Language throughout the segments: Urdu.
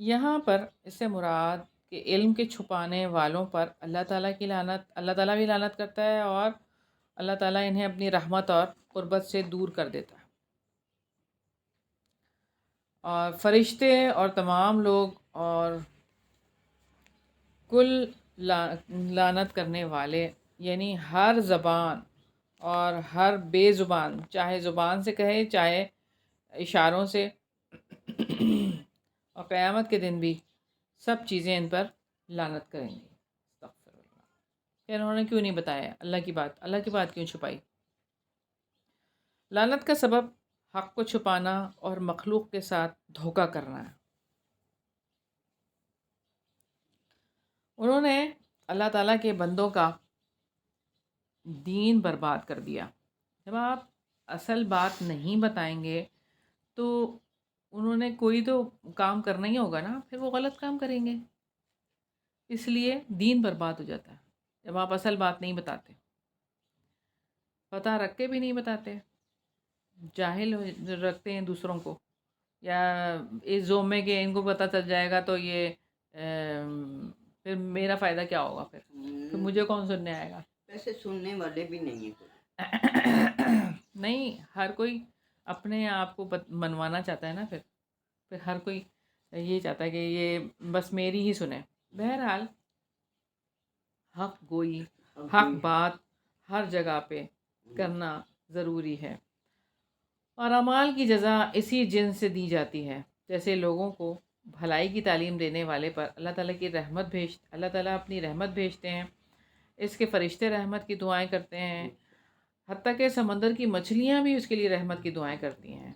یہاں پر اس سے مراد کہ علم کے چھپانے والوں پر اللہ تعالیٰ کی لعنت، اللہ تعالیٰ بھی لعنت کرتا ہے، اور اللہ تعالیٰ انہیں اپنی رحمت اور قربت سے دور کر دیتا ہے. اور فرشتے اور تمام لوگ اور کل لعنت کرنے والے، یعنی ہر زبان اور ہر بے زبان، چاہے زبان سے کہے چاہے اشاروں سے، اور قیامت کے دن بھی سب چیزیں ان پر لعنت کریں گی. استغفر اللہ. کہ انہوں نے کیوں نہیں بتایا اللہ کی بات کیوں چھپائی؟ لعنت کا سبب حق کو چھپانا اور مخلوق کے ساتھ دھوکہ کرنا ہے. انہوں نے اللہ تعالیٰ کے بندوں کا دین برباد کر دیا. جب آپ اصل بات نہیں بتائیں گے تو انہوں نے کوئی تو کام کرنا ہی ہوگا نا، پھر وہ غلط کام کریں گے. اس لیے دین برباد ہو جاتا ہے جب آپ اصل بات نہیں بتاتے، پتہ رکھ کے بھی نہیں بتاتے، جاہل رکھتے ہیں دوسروں کو، یا اس زوم میں کہ ان کو پتہ چل جائے گا تو یہ پھر میرا فائدہ کیا ہوگا، پھر مجھے کون سننے آئے گا. ویسے سننے والے بھی نہیں ہیں کوئی. نہیں، ہر کوئی اپنے آپ کو منوانا چاہتا ہے نا. پھر ہر کوئی یہ چاہتا ہے کہ یہ بس میری ہی سنیں. بہرحال حق گوئی، حق بات ہر جگہ پہ کرنا ضروری ہے، اور اعمال کی جزا اسی جنس سے دی جاتی ہے. جیسے لوگوں کو بھلائی کی تعلیم دینے والے پر اللہ تعالیٰ اپنی رحمت بھیجتے ہیں، اس کے فرشتے رحمت کی دعائیں کرتے ہیں، حتیٰ کہ سمندر کی مچھلیاں بھی اس کے لیے رحمت کی دعائیں کرتی ہیں،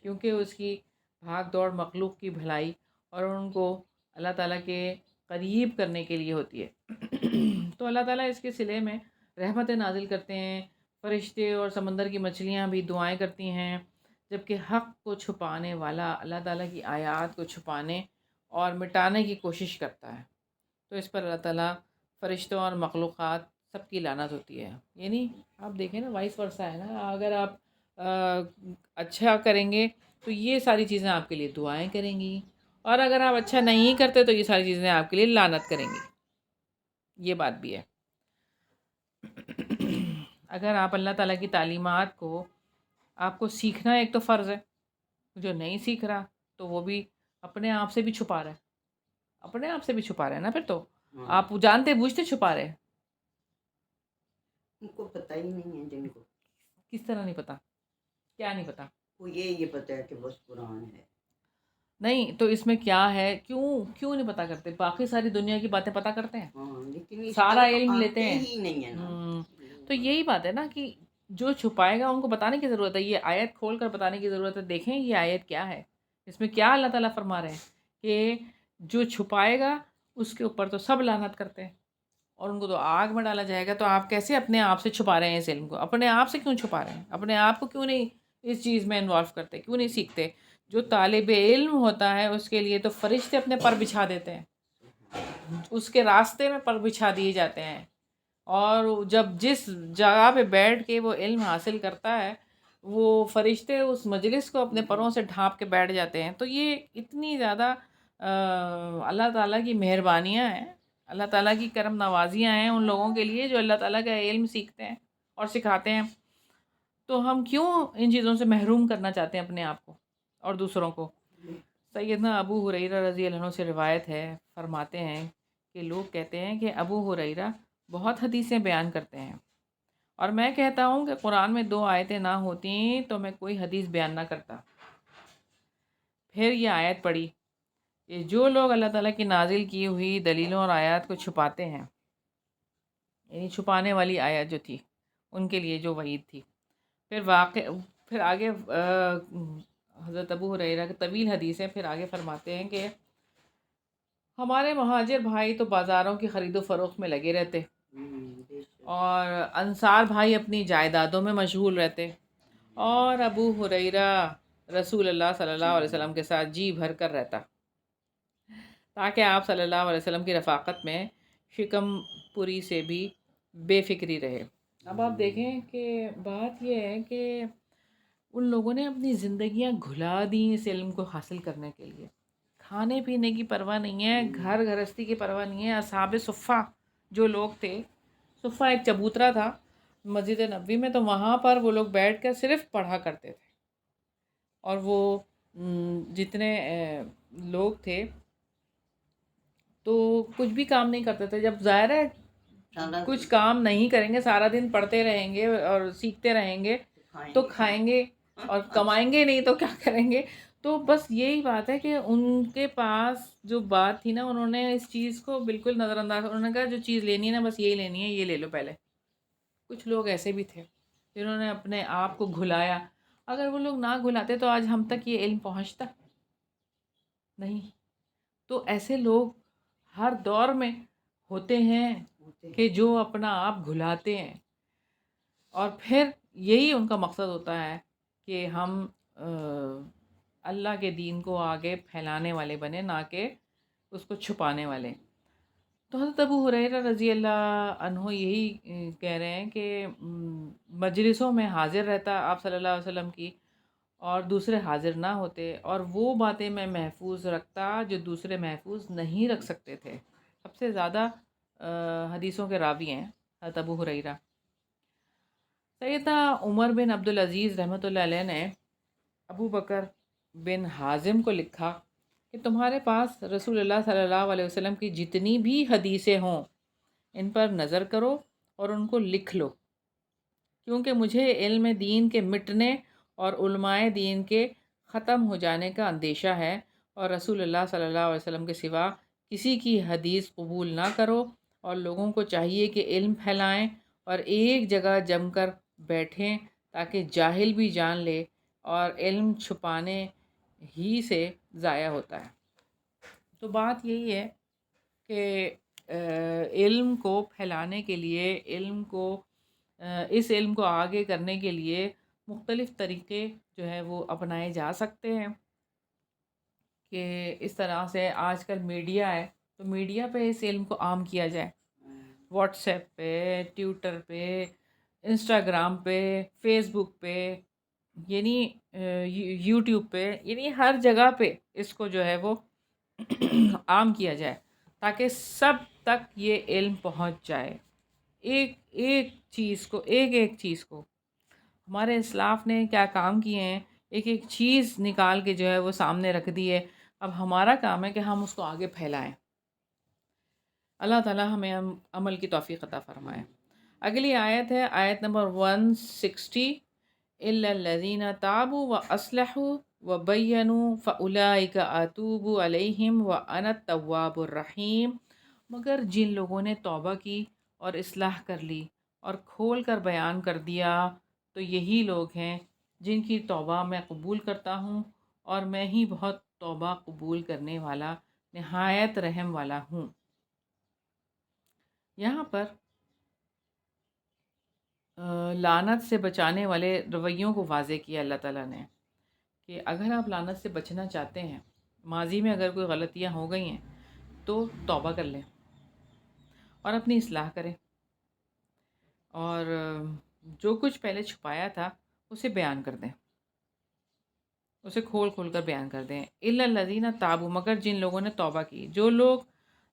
کیونکہ اس کی بھاگ دوڑ مخلوق کی بھلائی اور ان کو اللہ تعالیٰ کے قریب کرنے کے لیے ہوتی ہے. تو اللہ تعالیٰ اس کے صلے میں رحمتیں نازل کرتے ہیں. فرشتے اور سمندر کی مچھلیاں بھی دعائیں کرتی ہیں، جبکہ حق کو چھپانے والا اللہ تعالیٰ کی آیات کو چھپانے اور مٹانے کی کوشش کرتا ہے. تو اس پر اللہ تعالیٰ فرشتوں اور مخلوقات سب کی لعنت ہوتی ہے. یعنی آپ دیکھیں نا، وائس ورثہ ہے نا. اگر آپ اچھا کریں گے تو یہ ساری چیزیں آپ کے لیے دعائیں کریں گی، اور اگر آپ اچھا نہیں کرتے تو یہ ساری چیزیں آپ کے لیے لعنت کریں گی. یہ بات بھی ہے. اگر آپ اللہ تعالیٰ کی تعلیمات کو، آپ کو سیکھنا ایک تو فرض ہے، جو نہیں سیکھ رہا تو وہ بھی اپنے آپ سے بھی چھپا رہا ہے نا. پھر تو آپ جانتے بوجھتے چھپا رہے ہیں. ان کو پتہ ہی نہیں ہے. جن کو کس طرح نہیں پتا؟ کیا نہیں پتا؟ وہ یہ پتہ ہے کہ بس قرآن ہے. نہیں تو اس میں کیا ہے؟ کیوں نہیں پتا کرتے؟ باقی ساری دنیا کی باتیں پتا کرتے ہیں، لیکن سارا علم لیتے ہیں. ہی نہیں ہے نا. تو یہی بات ہے نا کہ جو چھپائے گا ان کو بتانے کی ضرورت ہے. یہ آیت کھول کر بتانے کی ضرورت ہے. دیکھیں یہ آیت کیا ہے، اس میں کیا اللہ تعالیٰ فرما رہے ہیں کہ جو چھپائے گا اس کے اوپر تو سب لعنت کرتے ہیں، اور ان کو تو آگ میں ڈالا جائے گا. تو آپ کیسے اپنے آپ سے چھپا رہے ہیں اس علم کو؟ اپنے آپ سے کیوں چھپا رہے ہیں؟ اپنے آپ کو کیوں نہیں اس چیز میں انوالو کرتے؟ کیوں نہیں سیکھتے؟ جو طالب علم ہوتا ہے اس کے لیے تو فرشتے اپنے پر بچھا دیتے ہیں، اس کے راستے میں پر بچھا دیے جاتے ہیں. اور جب جس جگہ پہ بیٹھ کے وہ علم حاصل کرتا ہے، وہ فرشتے اس مجلس کو اپنے پروں سے ڈھانپ کے بیٹھ جاتے ہیں. تو یہ اتنی زیادہ اللہ تعالیٰ کی مہربانیاں ہیں، اللہ تعالیٰ کی کرم نوازیاں ہیں ان لوگوں کے لیے جو اللہ تعالیٰ کا علم سیکھتے ہیں اور سکھاتے ہیں. تو ہم کیوں ان چیزوں سے محروم کرنا چاہتے ہیں اپنے آپ کو اور دوسروں کو؟ سیدنا ابو ہریرہ رضی اللہ عنہ سے روایت ہے، فرماتے ہیں کہ لوگ کہتے ہیں کہ ابو ہریرہ بہت حدیثیں بیان کرتے ہیں، اور میں کہتا ہوں کہ قرآن میں 2 آیتیں نہ ہوتیں تو میں کوئی حدیث بیان نہ کرتا. پھر یہ آیت پڑھی کہ جو لوگ اللہ تعالیٰ کی نازل کی ہوئی دلیلوں اور آیات کو چھپاتے ہیں، یعنی چھپانے والی آیت جو تھی ان کے لیے جو وعید تھی. پھر آگے حضرت ابو ہریرہ کی طویل حدیث ہے. پھر آگے فرماتے ہیں کہ ہمارے مہاجر بھائی تو بازاروں کی خرید و فروخت میں لگے رہتے، اور انصار بھائی اپنی جائیدادوں میں مشغول رہتے، اور ابو ہریرہ رسول اللہ صلی اللہ علیہ وسلم کے ساتھ جی بھر کر رہتا، تاکہ آپ صلی اللہ علیہ وسلم کی رفاقت میں شکم پوری سے بھی بے فکری رہے. اب آپ دیکھیں کہ بات یہ ہے کہ ان لوگوں نے اپنی زندگیاں گھلا دیں اس علم کو حاصل کرنے کے لیے. کھانے پینے کی پرواہ نہیں ہے، گھر گھرستی کی پرواہ نہیں ہے. اصحاب صفہ جو لوگ تھے، صفہ ایک چبوترا تھا مسجد نبوی میں، تو وہاں پر وہ لوگ بیٹھ کر صرف پڑھا کرتے تھے. اور وہ جتنے لوگ تھے تو کچھ بھی کام نہیں کرتے تھے. جب ظاہر ہے سارا کچھ کام نہیں کریں گے، سارا دن پڑھتے رہیں گے اور سیکھتے رہیں گے تو کھائیں گے، اور کمائیں گے نہیں تو کیا کریں گے. تو بس یہی بات ہے کہ ان کے پاس جو بات تھی نا، انہوں نے اس چیز کو بالکل نظر انداز، انہوں نے کہا جو چیز لینی ہے نا بس یہی لینی ہے، یہ لے لو پہلے. کچھ لوگ ایسے بھی تھے جنہوں نے اپنے آپ کو گھلایا. اگر وہ لوگ نہ گھلاتے تو آج ہم تک یہ علم پہنچتا نہیں. تو ایسے لوگ ہر دور میں ہوتے ہیں کہ جو اپنا آپ گھلاتے ہیں، اور پھر یہی ان کا مقصد ہوتا ہے کہ ہم اللہ کے دین کو آگے پھیلانے والے بنے، نہ کہ اس کو چھپانے والے. تو حضرت ابو ہریرہ رضی اللہ عنہ یہی کہہ رہے ہیں کہ مجلسوں میں حاضر رہتا آپ صلی اللہ علیہ وسلم کی، اور دوسرے حاضر نہ ہوتے، اور وہ باتیں میں محفوظ رکھتا جو دوسرے محفوظ نہیں رکھ سکتے تھے. سب سے زیادہ حدیثوں کے راوی ہیں حضرت ابو ہریرہ. سیدنا عمر بن عبدالعزیز رحمۃ اللہ علیہ نے ابو بکر بن حازم کو لکھا کہ تمہارے پاس رسول اللہ صلی اللہ علیہ وسلم کی جتنی بھی حدیثیں ہوں ان پر نظر کرو اور ان کو لکھ لو، کیونکہ مجھے علم دین کے مٹنے اور علماء دین کے ختم ہو جانے کا اندیشہ ہے، اور رسول اللہ صلی اللہ علیہ وسلم کے سوا کسی کی حدیث قبول نہ کرو، اور لوگوں کو چاہیے کہ علم پھیلائیں اور ایک جگہ جم کر بیٹھیں تاکہ جاہل بھی جان لے، اور علم چھپانے ہی سے ضائع ہوتا ہے. تو بات یہی ہے کہ علم کو پھیلانے کے لیے، اس علم کو آگے کرنے کے لیے مختلف طریقے جو ہے وہ اپنائے جا سکتے ہیں. کہ اس طرح سے آج کل میڈیا ہے تو میڈیا پہ اس علم کو عام کیا جائے، واٹس ایپ پہ، ٹویٹر پہ، انسٹاگرام پہ، فیس بک پہ، یعنی یوٹیوب پہ، یعنی ہر جگہ پہ اس کو جو ہے وہ عام کیا جائے تاکہ سب تک یہ علم پہنچ جائے. ایک ایک چیز کو، ایک چیز کو ہمارے اسلاف نے کیا کام کیے ہیں، ایک ایک چیز نکال کے جو ہے وہ سامنے رکھ دی ہے. اب ہمارا کام ہے کہ ہم اس کو آگے پھیلائیں. اللہ تعالی ہمیں عمل کی توفیق عطا فرمائے. اگلی آیت ہے آیت نمبر 160. إِلَّا الَّذِينَ تَابُوا وَأَصْلَحُوا وَبَيَّنُوا فَأُولَٰئِكَ أَتُوبُ عَلَيْهِمْ وَأَنَا التَّوَّابُ الرَّحِيمُ. مگر جن لوگوں نے توبہ کی اور اصلاح کر لی اور کھول کر بیان کر دیا تو یہی لوگ ہیں جن کی توبہ میں قبول کرتا ہوں، اور میں ہی بہت توبہ قبول کرنے والا، نہایت رحم والا ہوں. یہاں پر لعنت سے بچانے والے رویوں کو واضح کیا اللہ تعالیٰ نے کہ اگر آپ لعنت سے بچنا چاہتے ہیں، ماضی میں اگر کوئی غلطیاں ہو گئی ہیں تو توبہ کر لیں اور اپنی اصلاح کریں، اور جو کچھ پہلے چھپایا تھا اسے بیان کر دیں، اسے کھول کھول کر بیان کر دیں. الا الذین تابوا، مگر جن لوگوں نے توبہ کی، جو لوگ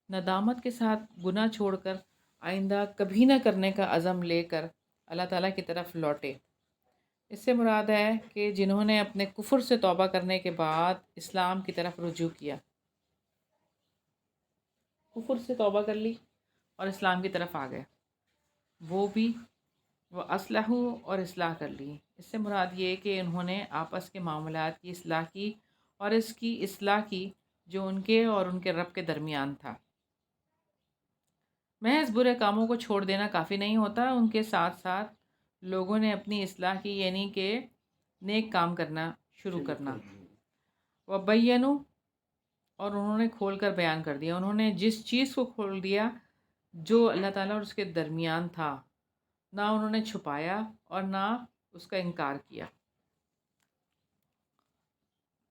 ندامت کے ساتھ گناہ چھوڑ کر آئندہ کبھی نہ کرنے کا عزم لے کر اللہ تعالیٰ کی طرف لوٹے. اس سے مراد ہے کہ جنہوں نے اپنے کفر سے توبہ کرنے کے بعد اسلام کی طرف رجوع کیا، کفر سے توبہ کر لی اور اسلام کی طرف آ گئے، وہ بھی وہ اصلح اور اصلاح کر لی. اس سے مراد یہ کہ انہوں نے آپس کے معاملات کی اصلاح کی، اور اس کی اصلاح کی جو ان کے اور ان کے رب کے درمیان تھا. محض برے کاموں کو چھوڑ دینا کافی نہیں ہوتا، ان کے ساتھ ساتھ لوگوں نے اپنی اصلاح کی، یعنی کہ نیک کام کرنا شروع کرنا. وَبَيَّنُوا، اور انہوں نے کھول کر بیان کر دیا. انہوں نے جس چیز کو کھول دیا جو اللہ تعالیٰ اور اس کے درمیان تھا، نہ انہوں نے چھپایا اور نہ اس کا انکار کیا.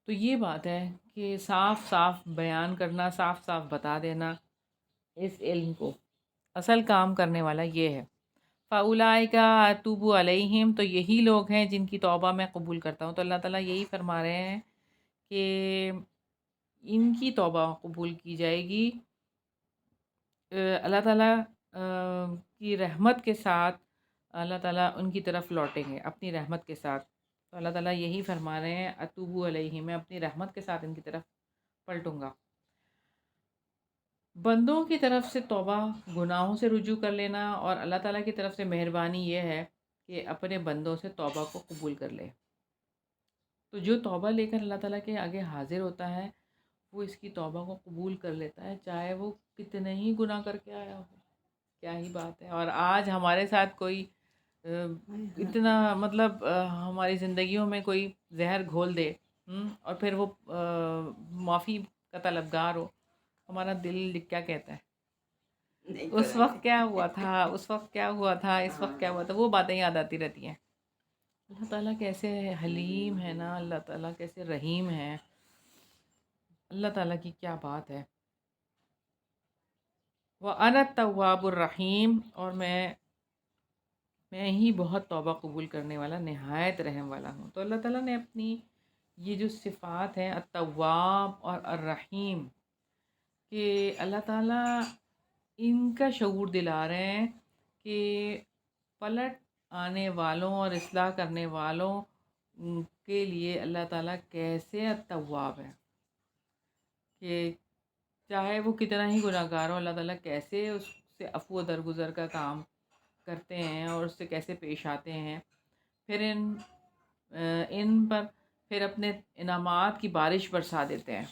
تو یہ بات ہے کہ صاف صاف بیان کرنا، صاف صاف بتا دینا، اس علم کو اصل کام کرنے والا یہ ہے. فَأُولَٰئِكَ أَتُوبُ عَلَيْهِمْ، تو یہی لوگ ہیں جن کی توبہ میں قبول کرتا ہوں. تو اللہ تعالیٰ یہی فرما رہے ہیں کہ ان کی توبہ قبول کی جائے گی اللہ تعالیٰ کی رحمت کے ساتھ اللہ تعالیٰ ان کی طرف لوٹیں گے اپنی رحمت کے ساتھ. تو اللہ تعالیٰ یہی فرما رہے ہیں اتوبو علیہ، میں اپنی رحمت کے ساتھ ان کی طرف پلٹوں گا. بندوں کی طرف سے توبہ گناہوں سے رجوع کر لینا، اور اللہ تعالیٰ کی طرف سے مہربانی یہ ہے کہ اپنے بندوں سے توبہ کو قبول کر لے. تو جو توبہ لے کر اللہ تعالیٰ کے آگے حاضر ہوتا ہے وہ اس کی توبہ کو قبول کر لیتا ہے، چاہے وہ کتنے ہی گناہ کر کے آیا ہو. کیا ہی بات ہے. اور آج ہمارے ساتھ کوئی اتنا مطلب ہماری زندگیوں میں کوئی زہر گھول دے اور پھر وہ معافی کا طلبگار ہو، ہمارا دل کیا کہتا ہے نہیں اس کریں وقت گے. کیا ہوا تھا، اس وقت کیا ہوا تھا، اس وقت کیا ہوا تھا، وہ باتیں یاد آتی رہتی ہیں. اللہ تعالیٰ کیسے حلیم ہے نا، اللہ تعالیٰ کیسے رحیم ہے، اللہ تعالیٰ کی کیا بات ہے. وَأَنَا التَّوَّابُ الرَّحِيمُ، اور میں ہی بہت توبہ قبول کرنے والا، نہایت رحم والا ہوں. تو اللہ تعالیٰ نے اپنی یہ جو صفات ہیں التواب اور الرحیم، کہ اللہ تعالیٰ ان کا شعور دلا رہے ہیں کہ پلٹ آنے والوں اور اصلاح کرنے والوں کے لیے اللہ تعالیٰ کیسے التواب ہے، کہ چاہے وہ کتنا ہی گناہ گار ہو اللہ تعالیٰ کیسے اس سے عفو و درگزر کا کام کرتے ہیں اور اس سے کیسے پیش آتے ہیں. پھر ان پر پھر اپنے انعامات کی بارش برسا دیتے ہیں.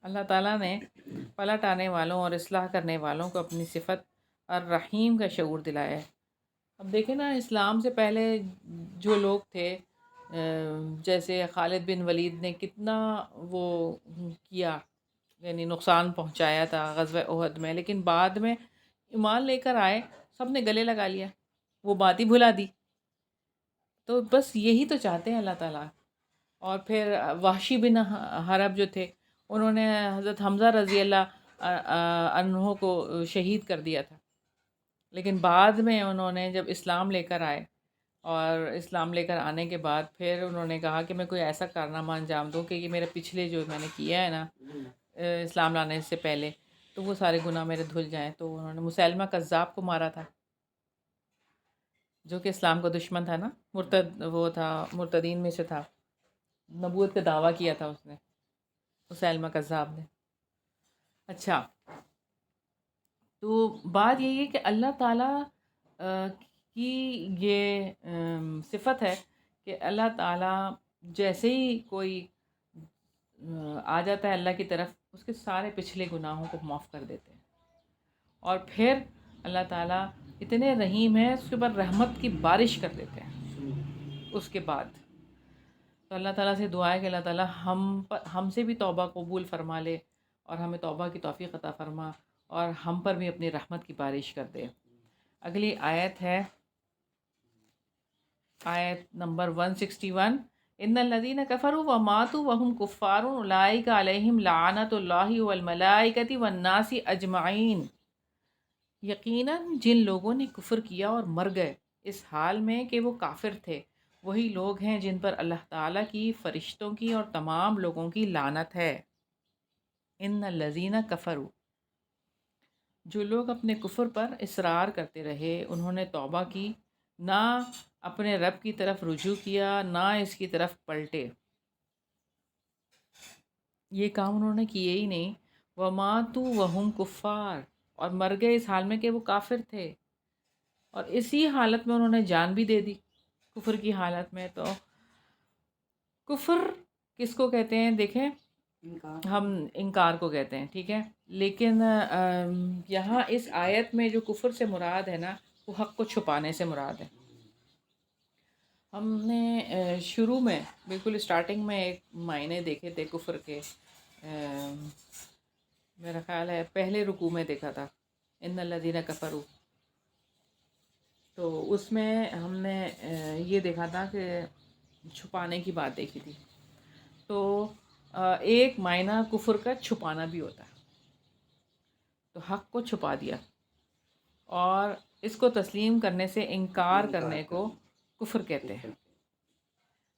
اللہ تعالیٰ نے پلٹ آنے والوں اور اصلاح کرنے والوں کو اپنی صفت الرحیم کا شعور دلایا ہے. اب دیکھیں نا، اسلام سے پہلے جو لوگ تھے جیسے خالد بن ولید نے کتنا وہ کیا، یعنی نقصان پہنچایا تھا غزوہ احد میں، لیکن بعد میں ایمان لے کر آئے، سب نے گلے لگا لیا، وہ بات ہی بھلا دی. تو بس یہی تو چاہتے ہیں اللہ تعالیٰ. اور پھر وحشی بن حرب جو تھے، انہوں نے حضرت حمزہ رضی اللہ عنہ کو شہید کر دیا تھا، لیکن بعد میں انہوں نے جب اسلام لے کر آئے، اور اسلام لے کر آنے کے بعد پھر انہوں نے کہا کہ میں کوئی ایسا کارنامہ انجام دوں کہ یہ میرے پچھلے جو میں نے کیا ہے نا اسلام لانے سے پہلے، تو وہ سارے گناہ میرے دھل جائیں. تو انہوں نے مسیلمہ کذاب کو مارا تھا، جو کہ اسلام کا دشمن تھا نا، مرتد وہ تھا، مرتدین میں سے تھا، نبوت کا دعویٰ کیا تھا اس نے، مسیلمہ کذاب نے. اچھا، تو بات یہی ہے کہ اللہ تعالیٰ کی یہ صفت ہے کہ اللہ تعالیٰ جیسے ہی کوئی آ جاتا ہے اللہ کی طرف، اس کے سارے پچھلے گناہوں کو معاف کر دیتے ہیں. اور پھر اللہ تعالیٰ اتنے رحیم ہیں، اس کے اوپر رحمت کی بارش کر دیتے ہیں اس کے بعد. تو اللہ تعالیٰ سے دعا ہے کہ اللہ تعالیٰ ہم سے بھی توبہ قبول فرما لے، اور ہمیں توبہ کی توفیق عطا فرما، اور ہم پر بھی اپنی رحمت کی بارش کر دے. اگلی آیت ہے آیت نمبر 161. ان الذین کفروا وماتوا وهم کفار اولئک علیہم لعنت اللہ والملائکۃ والناس اجمعین. یقیناً جن لوگوں نے کفر کیا اور مر گئے اس حال میں کہ وہ کافر تھے، وہی لوگ ہیں جن پر اللہ تعالیٰ کی، فرشتوں کی اور تمام لوگوں کی لعنت ہے. ان الذین کفروا، جو لوگ اپنے کفر پر اصرار کرتے رہے، انہوں نے توبہ کی، نہ اپنے رب کی طرف رجوع کیا، نہ اس کی طرف پلٹے، یہ کام انہوں نے کیے ہی نہیں. وَمَاتُوا وَهُمْ کُفَّارٌ، اور مر گئے اس حال میں کہ وہ کافر تھے، اور اسی حالت میں انہوں نے جان بھی دے دی، کفر کی حالت میں. تو کفر کس کو کہتے ہیں؟ دیکھیں، ہم انکار کو کہتے ہیں، ٹھیک ہے، لیکن یہاں اس آیت میں جو کفر سے مراد ہے نا، وہ حق کو چھپانے سے مراد ہے. ہم نے شروع میں بالکل اسٹارٹنگ میں ایک معنی دیکھے تھے کفر کے، میرا خیال ہے پہلے رکوع میں دیکھا تھا، ان الذین کفروا. تو اس میں ہم نے یہ دیکھا تھا کہ چھپانے کی بات دیکھی تھی. تو ایک معنی کفر کا چھپانا بھی ہوتا ہے. تو حق کو چھپا دیا، اور اس کو تسلیم کرنے سے انکار کرنے کو کفر کہتے ہیں.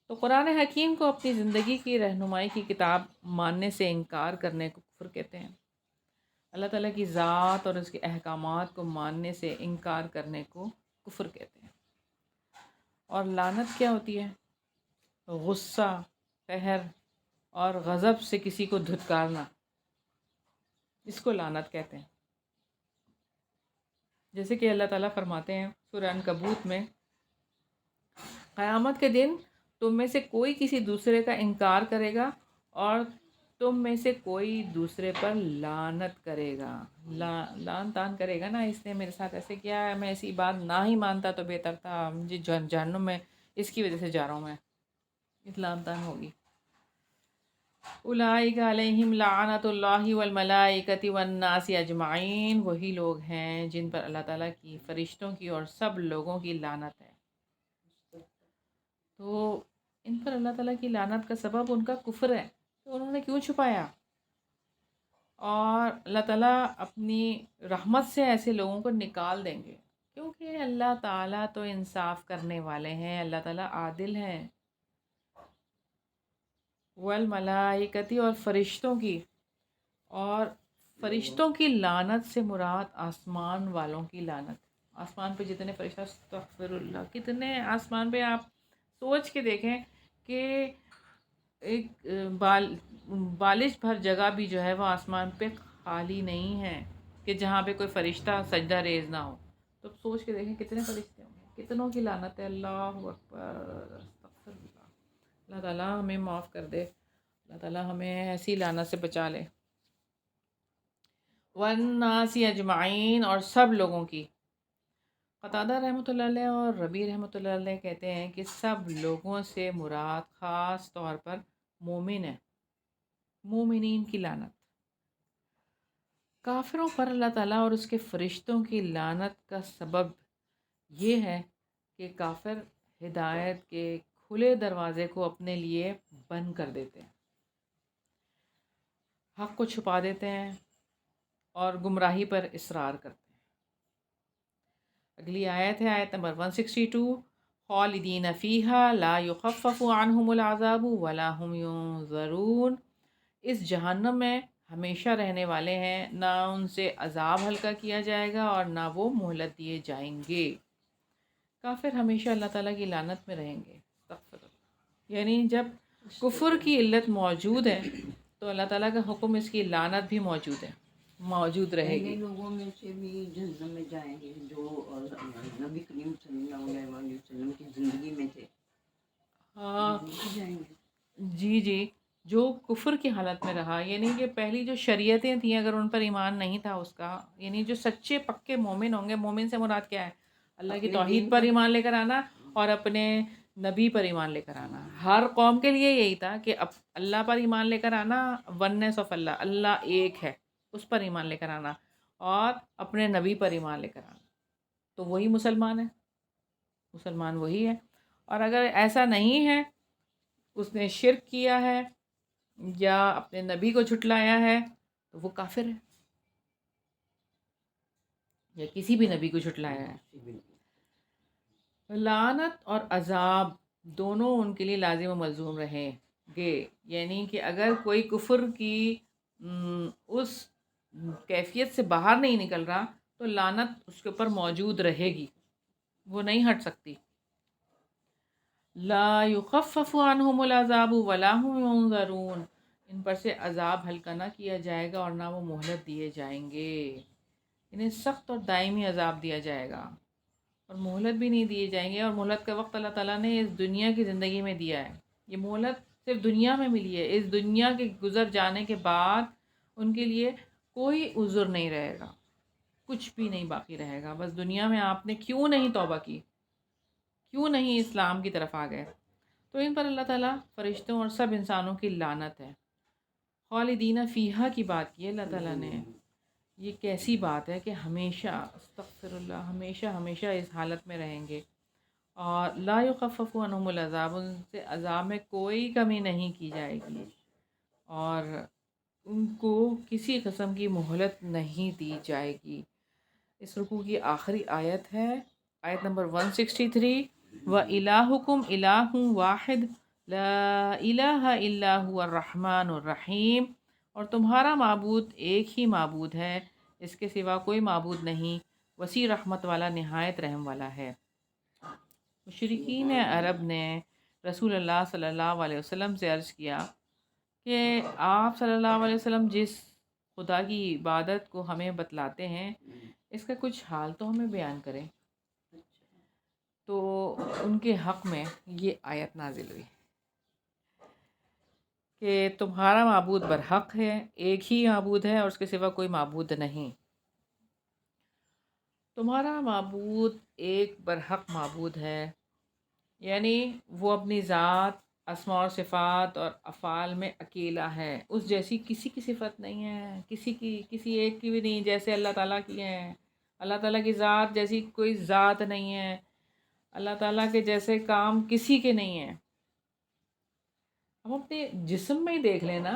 تو قرآن حکیم کو اپنی زندگی کی رہنمائی کی کتاب ماننے سے انکار کرنے کو کفر کہتے ہیں۔ اللہ تعالیٰ کی ذات اور اس کے احکامات کو ماننے سے انکار کرنے کو کفر کہتے ہیں۔ اور لعنت کیا ہوتی ہے؟ غصہ، قہر اور غضب سے کسی کو دھتکارنا، اس کو لعنت کہتے ہیں۔ جیسے کہ اللہ تعالیٰ فرماتے ہیں سورہ عنکبوت میں، قیامت کے دن تم میں سے کوئی کسی دوسرے کا انکار کرے گا اور تم میں سے کوئی دوسرے پر لعنت کرے گا، لعن تان کرے گا نا، اس نے میرے ساتھ ایسے کیا ہے، میں ایسی بات نہ ہی مانتا تو بہتر تھا، مجھے جہنم میں اس کی وجہ سے جا رہا ہوں، میں اس لعن تان ہوگی۔ اولئک علیہم لعنت اللہ والملائکۃ والناس اجمعین، وہی لوگ ہیں جن پر اللہ تعالیٰ کی، فرشتوں کی اور سب لوگوں کی لعنت ہے۔ تو ان پر اللہ تعالیٰ کی لعنت کا سبب ان کا کفر ہے، تو انہوں نے کیوں چھپایا؟ اور اللہ تعالیٰ اپنی رحمت سے ایسے لوگوں کو نکال دیں گے، کیونکہ اللہ تعالیٰ تو انصاف کرنے والے ہیں، اللہ تعالیٰ عادل ہیں۔ والملائکتی، اور فرشتوں کی، اور فرشتوں کی لعنت سے مراد آسمان والوں کی لعنت۔ آسمان پہ جتنے فرشتہ، استغفر اللہ، کتنے آسمان پہ آپ سوچ کے دیکھیں کہ ایک بالش بھر جگہ بھی جو ہے وہ آسمان پہ خالی نہیں ہے کہ جہاں پہ کوئی فرشتہ سجدہ ریز نہ ہو۔ تو سوچ کے دیکھیں کتنے فرشتے ہوں گے، کتنوں کی لعنت ہے۔ اللہ اکبر، استغفر اللہ۔ اللہ تعالیٰ ہمیں معاف کر دے، اللہ تعالیٰ ہمیں ایسی لعنت سے بچا لے۔ والناس اجمعین، اور سب لوگوں کی۔ قتادہ رحمۃ اللہ علیہ اور ربیع رحمۃ اللہ علیہ کہتے ہیں کہ سب لوگوں سے مراد خاص طور پر مومن ہے، مومنین کی لعنت۔ کافروں پر اللہ تعالیٰ اور اس کے فرشتوں کی لعنت کا سبب یہ ہے کہ کافر ہدایت کے کھلے دروازے کو اپنے لیے بند کر دیتے ہیں، حق کو چھپا دیتے ہیں اور گمراہی پر اصرار کرتے ہیں۔ اگلی آیت ہے آیت نمبر 162، خالدین فیہا لا یخفف عنہم العذاب ولا هم ینظرون، اس جہنم میں ہمیشہ رہنے والے ہیں، نہ ان سے عذاب ہلکا کیا جائے گا اور نہ وہ مہلت دیے جائیں گے۔ کافر ہمیشہ اللہ تعالیٰ کی لعنت میں رہیں گے، استغفر اللہ۔ یعنی جب کفر کی علت موجود ہے تو اللہ تعالیٰ کا حکم اس کی لعنت بھی موجود ہے، موجود رہے پہلے گی۔ لوگوں میں سے بھی جہنم میں جائیں گے جو نبی کریم صلی اللہ علیہ وآلہ وسلم کی زندگی میں تھے، ہاں وہ بھی جائیں گے۔ جی جی، جو کفر کی حالت میں رہا، یعنی کہ پہلی جو شریعتیں تھیں اگر ان پر ایمان نہیں تھا اس کا، یعنی جو سچے پکے مومن ہوں گے، مومن سے مراد کیا ہے؟ اللہ کی اپنے توحید دین پر پر، ایمان لے کر آنا اور اپنے نبی پر ایمان لے کر آنا۔ ہر قوم کے لیے یہی تھا کہ اللہ پر ایمان لے کر آنا، وننس آف اللہ، اللہ ایک ہے، اس پر ایمان لے کر آنا، اور اپنے نبی پر ایمان لے کر آنا، تو وہی مسلمان ہے، مسلمان وہی ہے۔ اور اگر ایسا نہیں ہے، اس نے شرک کیا ہے یا اپنے نبی کو جھٹلایا ہے تو وہ کافر ہے، یا کسی بھی نبی کو جھٹلایا ہے۔ لعنت اور عذاب دونوں ان کے لیے لازم و ملزوم رہیں گے، یعنی کہ اگر کوئی کفر کی اس کیفیت سے باہر نہیں نکل رہا تو لعنت اس کے اوپر موجود رہے گی، وہ نہیں ہٹ سکتی۔ لا یخفف عنہم العذاب ولا هم ینظرون، ان پر سے عذاب ہلکا نہ کیا جائے گا اور نہ وہ مہلت دیے جائیں گے، انہیں سخت اور دائمی عذاب دیا جائے گا اور مہلت بھی نہیں دیے جائیں گے۔ اور مہلت کا وقت اللہ تعالیٰ نے اس دنیا کی زندگی میں دیا ہے، یہ مہلت صرف دنیا میں ملی ہے، اس دنیا کے گزر جانے کے بعد ان کے لیے کوئی عذر نہیں رہے گا، کچھ بھی نہیں باقی رہے گا۔ بس دنیا میں آپ نے کیوں نہیں توبہ کی، کیوں نہیں اسلام کی طرف آ گئے، تو ان پر اللہ تعالیٰ، فرشتوں اور سب انسانوں کی لعنت ہے۔ خالدین فیہا کی بات کی ہے اللہ تعالیٰ نے، یہ کیسی بات ہے کہ ہمیشہ، استغفر اللہ، ہمیشہ ہمیشہ اس حالت میں رہیں گے، اور لا یخفف عنہم العذاب، ان سے عذاب میں کوئی کمی نہیں کی جائے گی اور ان کو کسی قسم کی مہلت نہیں دی جائے گی۔ اس رکوع کی آخری آیت ہے آیت نمبر 163، وَإِلَٰهُكُمْ إِلَٰهٌ وَاحِدٌ لا الہ الا هو الرحمن الرحیم، اور تمہارا معبود ایک ہی معبود ہے، اس کے سوا کوئی معبود نہیں، وسیع رحمت والا، نہایت رحم والا ہے۔ مشرکین عرب نے رسول اللہ صلی اللہ علیہ وسلم سے عرض کیا کہ آپ صلی اللہ علیہ وسلم جس خدا کی عبادت کو ہمیں بتلاتے ہیں، اس کا کچھ حال تو ہمیں بیان کریں۔ تو ان کے حق میں یہ آیت نازل ہوئی کہ تمہارا معبود برحق ہے، ایک ہی معبود ہے اور اس کے سوا کوئی معبود نہیں۔ تمہارا معبود ایک برحق معبود ہے، یعنی وہ اپنی ذات، اسماء اور صفات اور افعال میں اکیلا ہے، اس جیسی کسی کی صفت نہیں ہے، کسی ایک کی بھی نہیں جیسے اللہ تعالیٰ کی ہیں۔ اللہ تعالیٰ کی ذات جیسی کوئی ذات نہیں ہے، اللہ تعالیٰ کے جیسے کام کسی کے نہیں ہیں۔ ہم اپنے جسم میں ہی دیکھ لینا،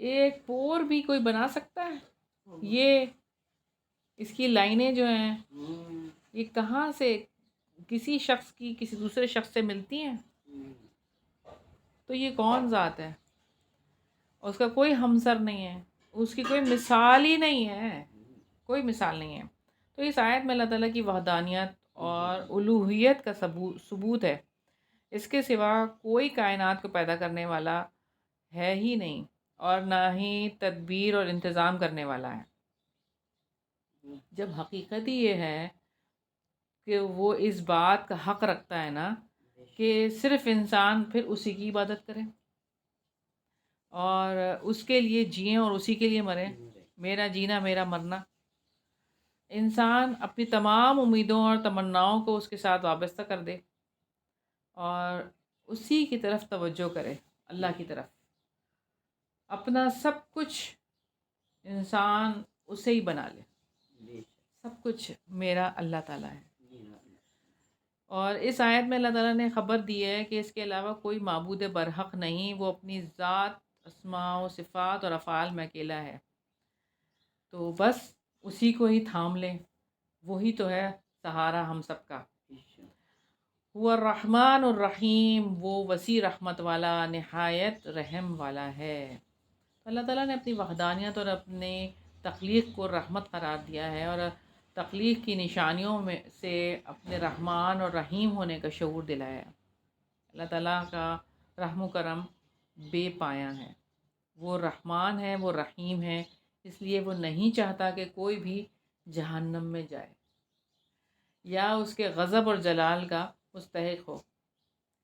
ایک پور بھی کوئی بنا سکتا ہے؟ یہ اس کی لائنیں جو ہیں یہ کہاں سے کسی شخص کی کسی دوسرے شخص سے ملتی ہیں؟ تو یہ کون ذات ہے؟ اس کا کوئی ہمسر نہیں ہے، اس کی کوئی مثال ہی نہیں ہے، کوئی مثال نہیں ہے۔ تو اس آیت میں اللہ تعالیٰ کی وحدانیت اور الوہیت کا ثبوت ہے، اس کے سوا کوئی کائنات کو پیدا کرنے والا ہے ہی نہیں، اور نہ ہی تدبیر اور انتظام کرنے والا ہے۔ جب حقیقت ہی یہ ہے کہ وہ اس بات کا حق رکھتا ہے نا کہ صرف انسان پھر اسی کی عبادت کرے اور اس کے لیے جئیں اور اسی کے لیے مریں، میرا جینا میرا مرنا، انسان اپنی تمام امیدوں اور تمناؤں کو اس کے ساتھ وابستہ کر دے اور اسی کی طرف توجہ کرے، اللہ کی طرف، اپنا سب کچھ انسان اسے ہی بنا لے، سب کچھ میرا اللہ تعالیٰ ہے۔ اور اس آیت میں اللہ تعالیٰ نے خبر دی ہے کہ اس کے علاوہ کوئی معبود برحق نہیں، وہ اپنی ذات، اسماء و صفات اور افعال میں اکیلا ہے، تو بس اسی کو ہی تھام لیں، وہی تو ہے سہارا ہم سب کا۔ وہ الرحمن الرحیم، وہ وسیع رحمت والا، نہایت رحم والا ہے۔ اللہ تعالیٰ نے اپنی وحدانیت اور اپنی تخلیق کو رحمت قرار دیا ہے، اور تخلیق کی نشانیوں میں سے اپنے رحمان اور رحیم ہونے کا شعور دلایا ہے۔ اللہ تعالیٰ کا رحم و کرم بے پایاں ہے، وہ رحمان ہے، وہ رحیم ہے، اس لیے وہ نہیں چاہتا کہ کوئی بھی جہنم میں جائے یا اس کے غضب اور جلال کا مستحق ہو۔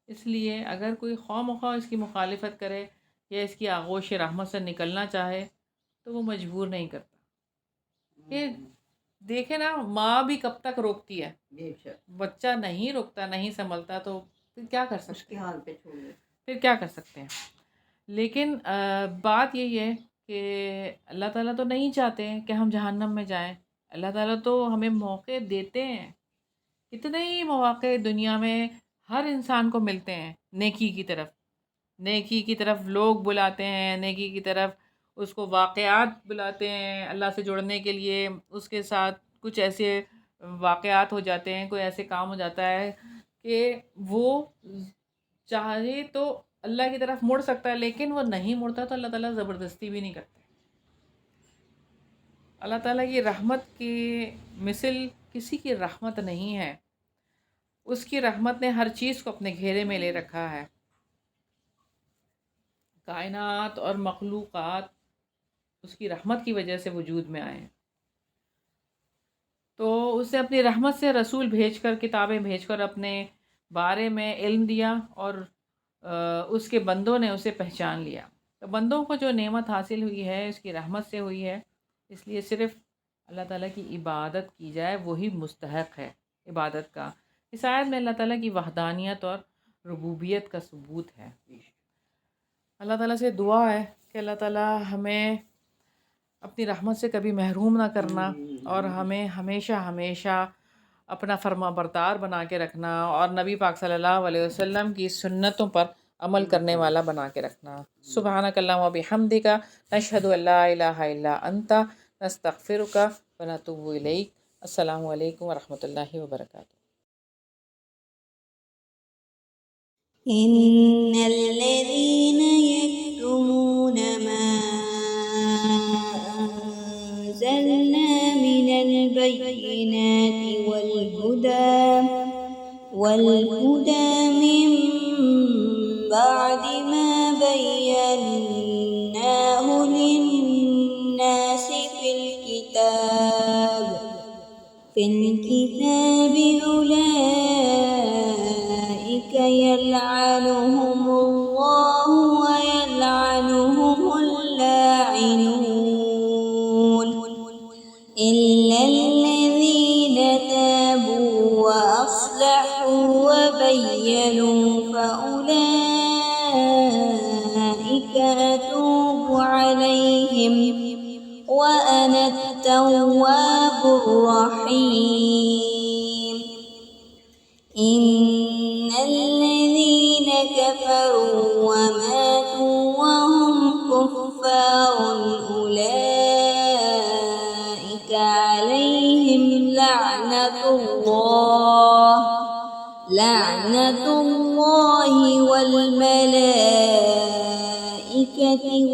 اس لیے اگر کوئی خواہ مخواہ اس کی مخالفت کرے یا اس کی آغوش رحمت سے نکلنا چاہے تو وہ مجبور نہیں کرتا۔ کہ دیکھیں نا، ماں بھی کب تک روکتی ہے، بچہ نہیں روکتا، نہیں سنبھلتا، تو پھر کیا کر سکتے ہیں، حال پہ چھوڑ دے، پھر کیا کر سکتے ہیں۔ لیکن بات یہی ہے کہ اللہ تعالیٰ تو نہیں چاہتے ہیں کہ ہم جہنم میں جائیں، اللہ تعالیٰ تو ہمیں موقع دیتے ہیں، کتنے ہی مواقع دنیا میں ہر انسان کو ملتے ہیں نیکی کی طرف، نیکی کی طرف لوگ بلاتے ہیں، نیکی کی طرف اس کو واقعات بلاتے ہیں اللہ سے جڑنے کے لیے، اس کے ساتھ کچھ ایسے واقعات ہو جاتے ہیں، کوئی ایسے کام ہو جاتا ہے کہ وہ چاہے تو اللہ کی طرف مڑ سکتا ہے، لیکن وہ نہیں مڑتا تو اللہ تعالیٰ زبردستی بھی نہیں کرتے۔ اللہ تعالیٰ کی رحمت کی مثل کسی کی رحمت نہیں ہے، اس کی رحمت نے ہر چیز کو اپنے گھیرے میں لے رکھا ہے، کائنات اور مخلوقات اس کی رحمت کی وجہ سے وجود میں آئے ہیں۔ تو اس نے اپنی رحمت سے رسول بھیج کر، کتابیں بھیج کر اپنے بارے میں علم دیا، اور اس کے بندوں نے اسے پہچان لیا۔ تو بندوں کو جو نعمت حاصل ہوئی ہے اس کی رحمت سے ہوئی ہے، اس لیے صرف اللہ تعالیٰ کی عبادت کی جائے، وہی مستحق ہے عبادت کا۔ اس آیت میں اللہ تعالیٰ کی وحدانیت اور ربوبیت کا ثبوت ہے۔ اللہ تعالیٰ سے دعا ہے کہ اللہ تعالیٰ ہمیں اپنی رحمت سے کبھی محروم نہ کرنا، اور ہمیں ہمیشہ ہمیشہ اپنا فرما بردار بنا کے رکھنا، اور نبی پاک صلی اللہ علیہ وسلم کی سنتوں پر عمل کرنے والا بنا کے رکھنا۔ سبحانک اللہم و بحمدک، نشہد ان لا الہ الا انت، نستغفرک و نتوب الیک۔ السلام علیکم و رحمۃ اللہ وبرکاتہ۔ إن الذين يكتمون ما أنزلنا من البينات والهدى من بعد ما بيناه للناس في الكتاب أولئك يلعنهم الله ويلعنهم اللاعنون إلا الذين تابوا وأصلحوا وبينوا فأولئك أتوب عليهم وأنا التواب الرحيم إن الذين كفروا وماتوا وهم كفار أولئك عليهم لعنة الله والملائكة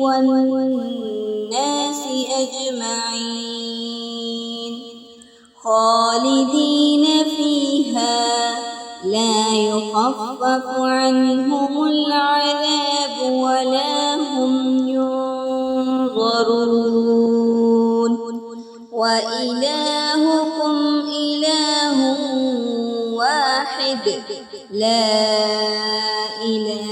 والناس أجمعين خالدين فيها لا يخفف عنهم العذاب ولا هم ينظرون وإلهكم إله واحد لا إله